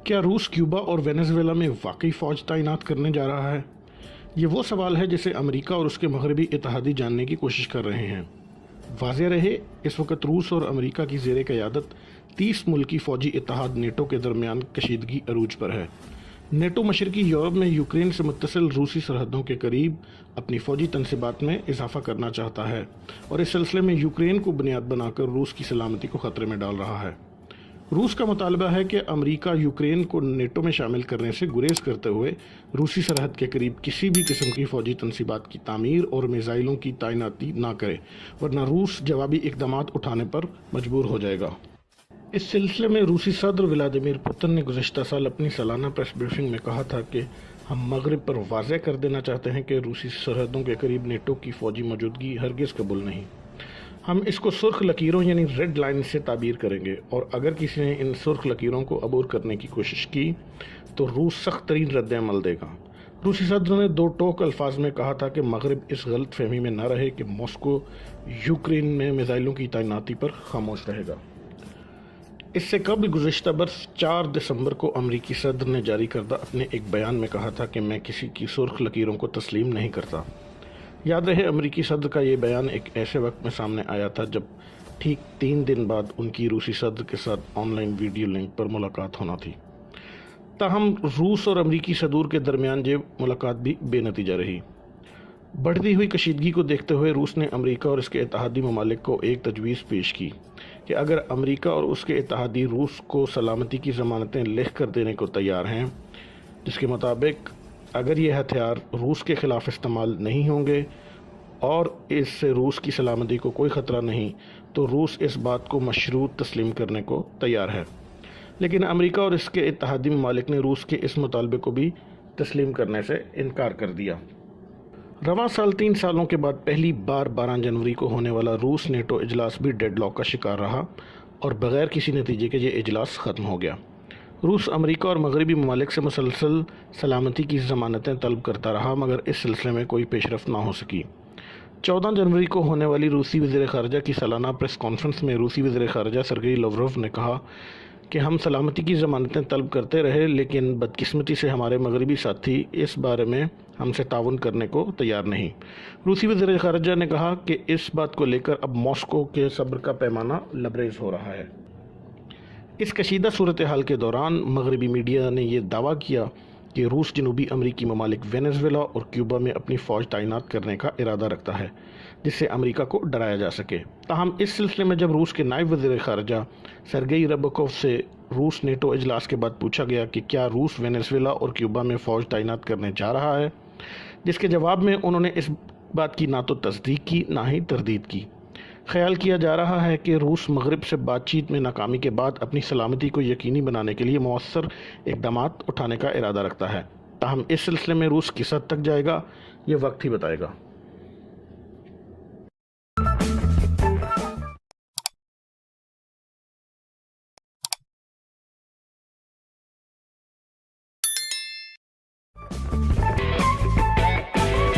کیا روس کیوبا اور وینزویلا میں واقعی فوج تعینات کرنے جا رہا ہے؟ یہ وہ سوال ہے جسے امریکہ اور اس کے مغربی اتحادی جاننے کی کوشش کر رہے ہیں۔ واضح رہے، اس وقت روس اور امریکہ کی زیر قیادت 30 ملکی فوجی اتحاد نیٹو کے درمیان کشیدگی عروج پر ہے۔ نیٹو مشرقی یورپ میں یوکرین سے متصل روسی سرحدوں کے قریب اپنی فوجی تنصیبات میں اضافہ کرنا چاہتا ہے اور اس سلسلے میں یوکرین کو بنیاد بنا کر روس کی سلامتی کو خطرے میں ڈال رہا ہے۔ روس کا مطالبہ ہے کہ امریکہ یوکرین کو نیٹو میں شامل کرنے سے گریز کرتے ہوئے روسی سرحد کے قریب کسی بھی قسم کی فوجی تنصیبات کی تعمیر اور میزائلوں کی تعیناتی نہ کرے، ورنہ روس جوابی اقدامات اٹھانے پر مجبور ہو جائے گا۔ اس سلسلے میں روسی صدر ولادیمیر پوتن نے گزشتہ سال اپنی سالانہ پریس بریفنگ میں کہا تھا کہ ہم مغرب پر واضح کر دینا چاہتے ہیں کہ روسی سرحدوں کے قریب نیٹو کی فوجی موجودگی ہرگز قبول نہیں۔ ہم اس کو سرخ لکیروں یعنی ریڈ لائن سے تعبیر کریں گے، اور اگر کسی نے ان سرخ لکیروں کو عبور کرنے کی کوشش کی تو روس سخت ترین رد عمل دے گا۔ روسی صدر نے دو ٹوک الفاظ میں کہا تھا کہ مغرب اس غلط فہمی میں نہ رہے کہ ماسکو یوکرین میں میزائلوں کی تعیناتی پر خاموش رہے گا۔ اس سے قبل گزشتہ برس 4 دسمبر کو امریکی صدر نے جاری کردہ اپنے ایک بیان میں کہا تھا کہ میں کسی کی سرخ لکیروں کو تسلیم نہیں کرتا۔ یاد رہے، امریکی صدر کا یہ بیان ایک ایسے وقت میں سامنے آیا تھا جب ٹھیک 3 دن بعد ان کی روسی صدر کے ساتھ آن لائن ویڈیو لنک پر ملاقات ہونا تھی۔ تاہم روس اور امریکی صدور کے درمیان یہ ملاقات بھی بے نتیجہ رہی۔ بڑھتی ہوئی کشیدگی کو دیکھتے ہوئے روس نے امریکہ اور اس کے اتحادی ممالک کو ایک تجویز پیش کی کہ اگر امریکہ اور اس کے اتحادی روس کو سلامتی کی ضمانتیں لکھ کر دینے کو تیار ہیں، جس کے مطابق اگر یہ ہتھیار روس کے خلاف استعمال نہیں ہوں گے اور اس سے روس کی سلامتی کو کوئی خطرہ نہیں، تو روس اس بات کو مشروط تسلیم کرنے کو تیار ہے۔ لیکن امریکہ اور اس کے اتحادی ممالک نے روس کے اس مطالبے کو بھی تسلیم کرنے سے انکار کر دیا۔ رواں سال 3 سالوں کے بعد پہلی بار 12 جنوری کو ہونے والا روس نیٹو اجلاس بھی ڈیڈ لاک کا شکار رہا اور بغیر کسی نتیجے کے یہ اجلاس ختم ہو گیا۔ روس امریکہ اور مغربی ممالک سے مسلسل سلامتی کی ضمانتیں طلب کرتا رہا، مگر اس سلسلے میں کوئی پیش رفت نہ ہو سکی۔ 14 جنوری کو ہونے والی روسی وزیر خارجہ کی سالانہ پریس کانفرنس میں روسی وزیر خارجہ سرگئی لاوروف نے کہا کہ ہم سلامتی کی ضمانتیں طلب کرتے رہے، لیکن بدقسمتی سے ہمارے مغربی ساتھی اس بارے میں ہم سے تعاون کرنے کو تیار نہیں۔ روسی وزیر خارجہ نے کہا کہ اس بات کو لے کر اب ماسکو کے صبر کا پیمانہ لبریز ہو رہا ہے۔ اس کشیدہ صورتحال کے دوران مغربی میڈیا نے یہ دعویٰ کیا کہ روس جنوبی امریکی ممالک وینزویلا اور کیوبا میں اپنی فوج تعینات کرنے کا ارادہ رکھتا ہے، جس سے امریکہ کو ڈرایا جا سکے۔ تاہم اس سلسلے میں جب روس کے نائب وزیر خارجہ سرگئی ربکوف سے روس نیٹو اجلاس کے بعد پوچھا گیا کہ کیا روس وینزویلا اور کیوبا میں فوج تعینات کرنے جا رہا ہے، جس کے جواب میں انہوں نے اس بات کی نہ تو تصدیق کی نہ ہی تردید کی۔ خیال کیا جا رہا ہے کہ روس مغرب سے بات چیت میں ناکامی کے بعد اپنی سلامتی کو یقینی بنانے کے لیے مؤثر اقدامات اٹھانے کا ارادہ رکھتا ہے۔ تاہم اس سلسلے میں روس کس حد تک جائے گا، یہ وقت ہی بتائے گا۔